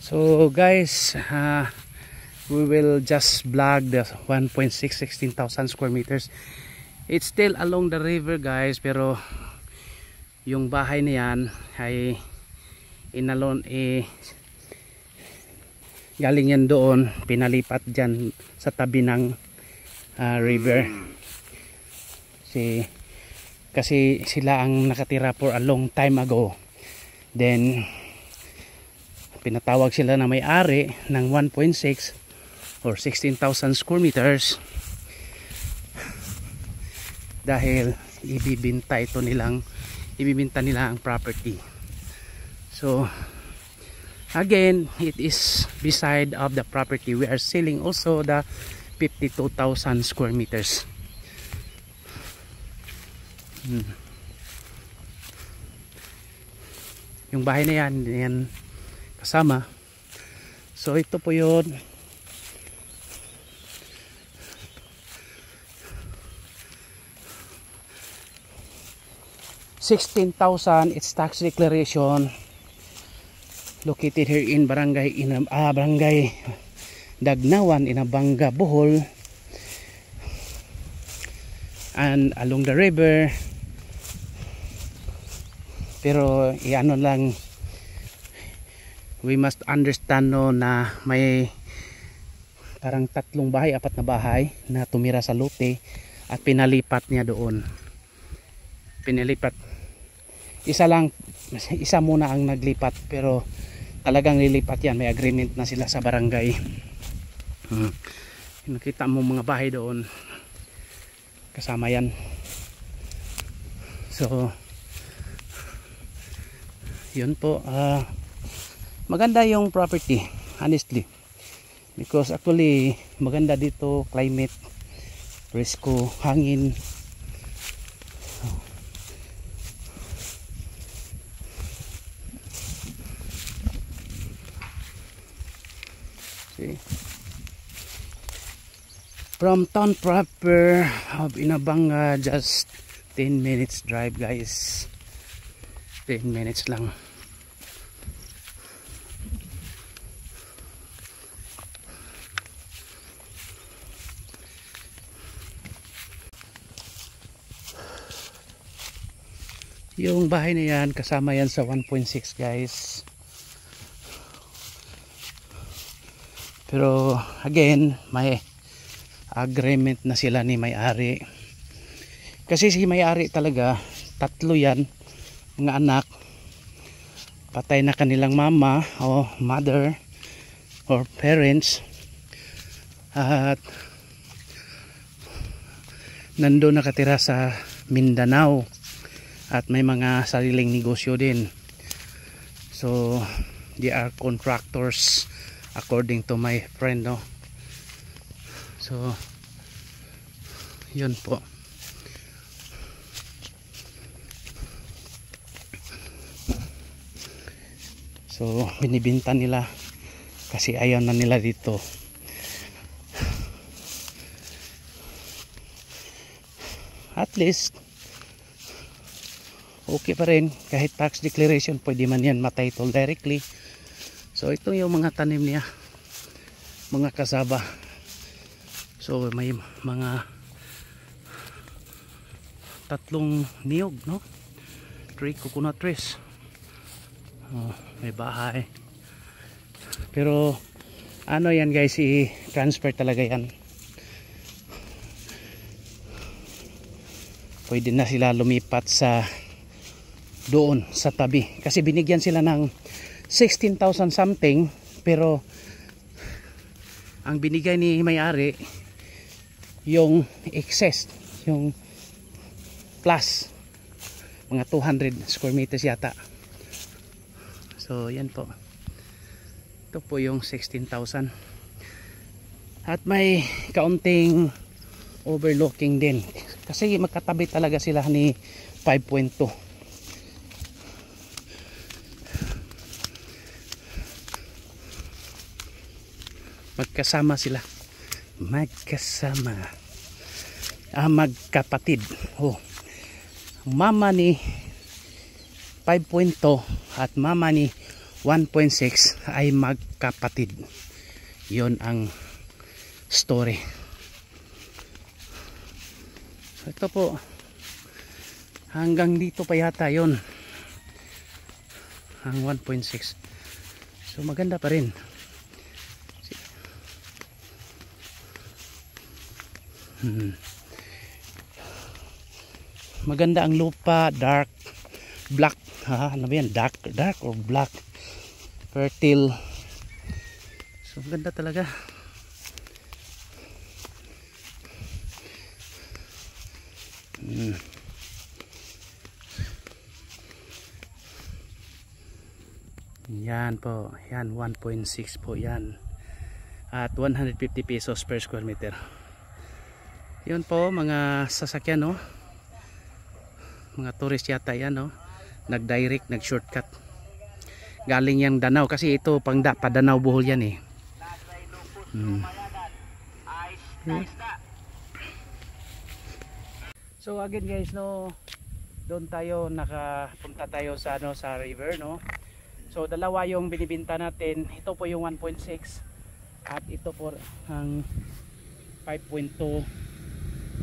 So guys, we will just vlog the 16,000 square meters. It's still along the river guys, pero yung bahay na yan ay galing yan doon, pinalipat dyan sa tabi ng river. Kasi sila ang nakatira for a long time ago. Then pinatawag sila na may-ari ng 1.6 or 16,000 square meters dahil ibibinta nila ang property. So again, it is beside of the property. We are selling also the 52,000 square meters. Yung bahay na yan kasama. So ito po yun. $16,000. It's tax declaration. Located here in Barangay Dagnawan, Inabanga, Bohol, and along the river. Pero iano lang, we must understand no, na may parang 3 bahay, 4 na bahay na tumira sa lote at pinalipat niya doon. Isa muna ang naglipat, pero talagang lilipat yan. May agreement na sila sa barangay. Nakita mo mga bahay doon, kasama yan. So yun po, maganda yung property honestly, because actually maganda dito, climate, presko, hangin. See? From town proper of Inabanga, just 10 minutes drive guys. 10 minutes lang. Yung bahay na yan, kasama yan sa 1.6 guys. Pero again, may agreement na sila ni may-ari. Kasi si may-ari talaga, 3 yan, mga anak. Patay na kanilang mama o mother or parents. At nandun nakatira sa Mindanao. At may mga sariling negosyo din. So they are contractors according to my friend, no. So yun po. So binibinta nila kasi ayaw na nila dito. At least okay pa rin, kahit tax declaration pwede man yan ma-title directly. So ito yung mga tanim niya, mga kasaba. So may mga 3 niyog, no? 3 coconut trees. May bahay. Pero ano yan guys, i-transfer talaga yan. Pwede na sila lumipat sa doon sa tabi, kasi binigyan sila ng 16,000 something, pero ang binigay ni may-ari yung excess, yung plus mga 200 square meters yata. So yan po, ito po yung 16,000 at may kaunting overlooking din kasi magkatabi talaga sila ni 5.2. Magkasama sila, magkapatid. Mama ni 5.2 at mama ni 1.6 ay magkapatid. Yon ang story. So ito po, hanggang dito pa yata yon, ang 1.6. So maganda pa rin. Maganda ang lupa, dark black, ano ba yan, dark or black, fertile. So maganda talaga. Yan po, yan 1.6 po yan, at 150 pesos per square meter. Yun po mga sasakyan, no, mga tourist yata yan, no, nag-direct, nag-shortcut galing yang Danau, kasi ito pa Danau Bohol yan eh. So again guys, no, doon tayo nakapunta tayo sa ano, sa river, no. So dalawa yung binibenta natin. Ito po yung 1.6 at ito po ang 5.2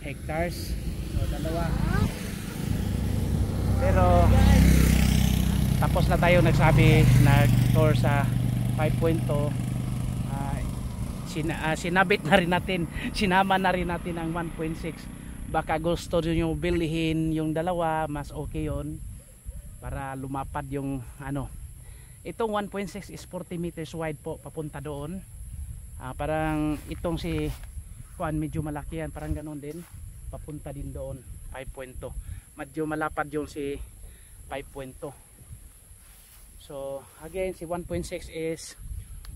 hectares. So dalawa. Pero tapos na tayo nagsabi, nag-tour sa 5.2. Sinabit na rin natin, sinama na rin natin ang 1.6. Baka gusto nyo bilhin yung dalawa, mas okay yon para lumapad yung ano. Itong 1.6 is 40 meters wide po papunta doon. Parang itong si Juan medyo malaki yan, parang ganoon din, papunta din doon 5.2. Medyo malapad yung si 5.2. So again, si 1.6 is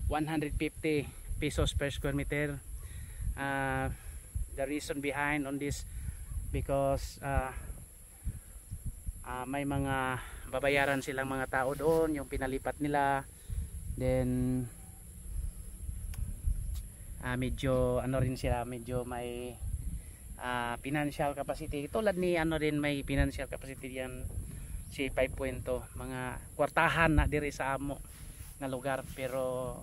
150 pesos per square meter. The reason behind on this, because may mga babayaran silang mga tao doon, yung pinalipat nila. Then medyo ano rin sila, medyo may financial capacity. Tulad ni ano rin, may financial capacity yan si 5.2. Mga kwartahan na diri sa amo na lugar, pero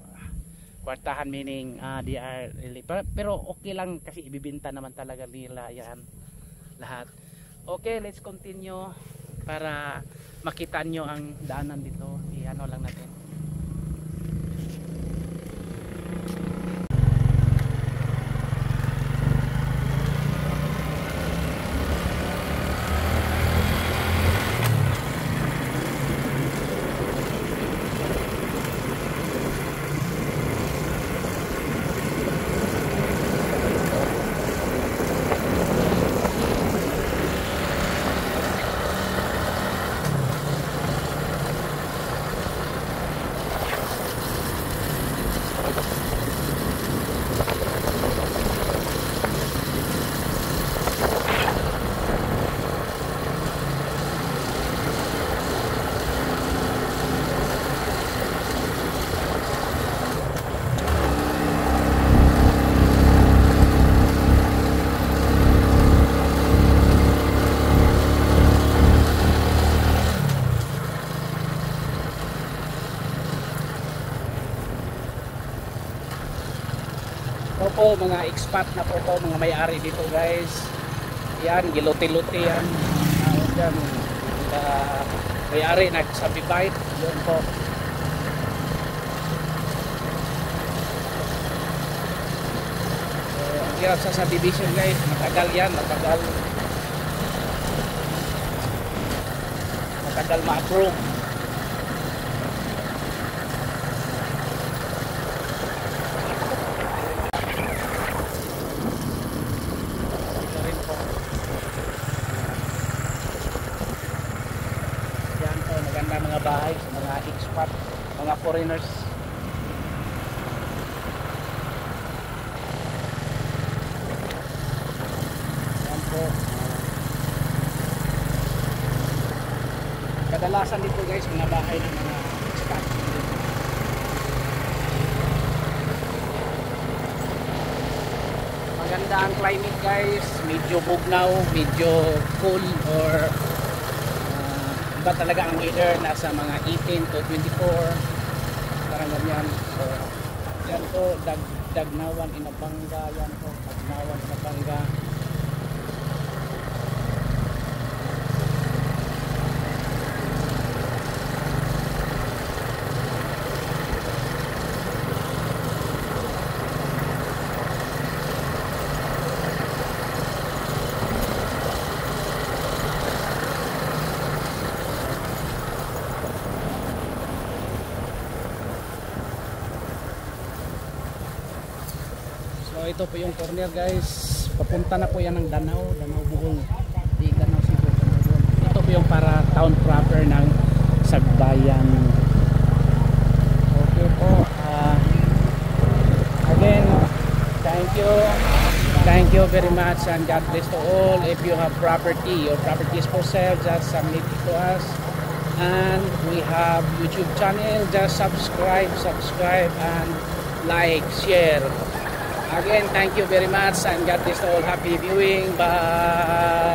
kwartahan meaning they are really, pero okay lang kasi ibibenta naman talaga nila yan lahat. Okay, let's continue para makita nyo ang daanan dito. I-ano lang natin. Po, mga expat na po to, mga may-ari dito guys. Yan, giluti-luti yan. Yan, may-ari nag-subdivide. Yun po. Ang hirap sa subdivision guys, matagal yan, matagal ma-approve. Mga bahay sa mga expat, mga foreigners. Yan po. Kadalasan dito guys, mga bahay ng mga expat. Maganda ang climate guys, medyo bugnaw, medyo cool, or ba talaga ang weather, nasa mga 18 to 24 po, Dagnawan Inabanga, yan po, Dagnawan Inabanga. So ito po yung corner guys, papunta na po yan ng Danau Buhol, di Danau Cebu. Ito po yung para town proper ng Sagbayan. Okay po, again, thank you very much and God bless to all. If you have property or properties for sale, just submit it to us. And we have YouTube channel, just subscribe and like, share. Again, thank you very much and God bless all. Happy viewing. Bye.